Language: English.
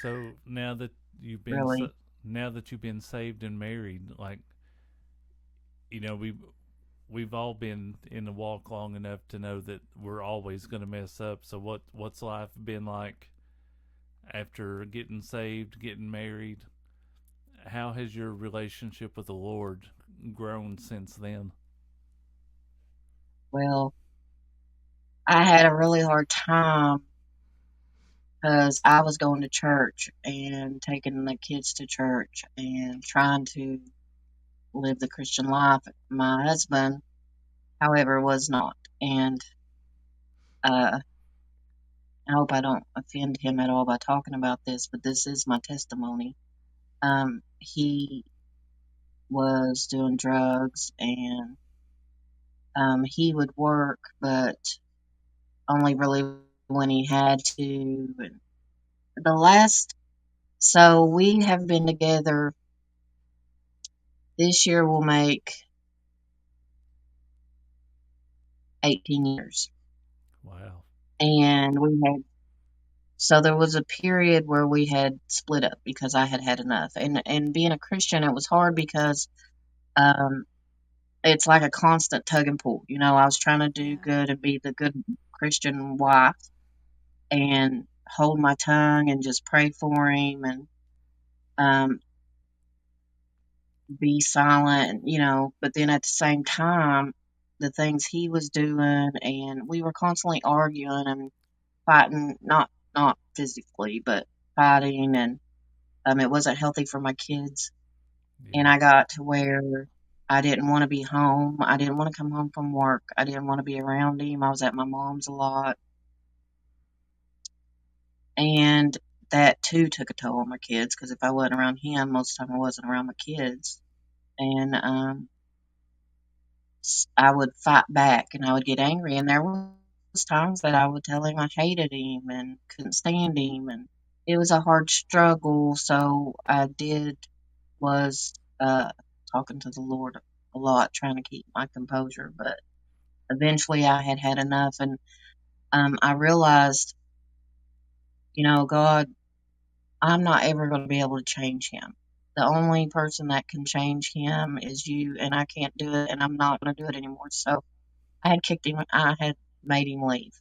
So you've been really. now that you've been saved and married, like you know, we've all been in the walk long enough to know that we're always going to mess up. So what's life been like after getting saved, getting married? How has your relationship with the Lord grown since then? Well, I had a really hard time because I was going to church and taking the kids to church and trying to live the Christian life. My husband, however, was not. And uh, I hope I don't offend him at all by talking about this, but this is my testimony. He was doing drugs and he would work, but only really when he had to. And the last, so we have been together. This year will make 18 years. Wow. And so there was a period where we had split up because I had had enough. And being a Christian, it was hard because um, it's like a constant tug and pull. I was trying to do Yeah. good and be the good Christian wife and hold my tongue and just pray for him and um, be silent, but then at the same time, the things he was doing, and we were constantly arguing and fighting, not physically, but fighting, and it wasn't healthy for my kids. And Yeah. I got to where I didn't want to be home. I didn't want to come home from work. I didn't want to be around him. I was at my mom's a lot, and that too took a toll on my kids because if I wasn't around him, most of the time I wasn't around my kids, and I would fight back and I would get angry. And there was times that I would tell him I hated him and couldn't stand him, and it was a hard struggle. So I did was talking to the Lord a lot, trying to keep my composure. But eventually, I had had enough, and I realized, God, I'm not ever going to be able to change him. The only person that can change him is you, and I can't do it, and I'm not going to do it anymore. So I had kicked him. I had made him leave.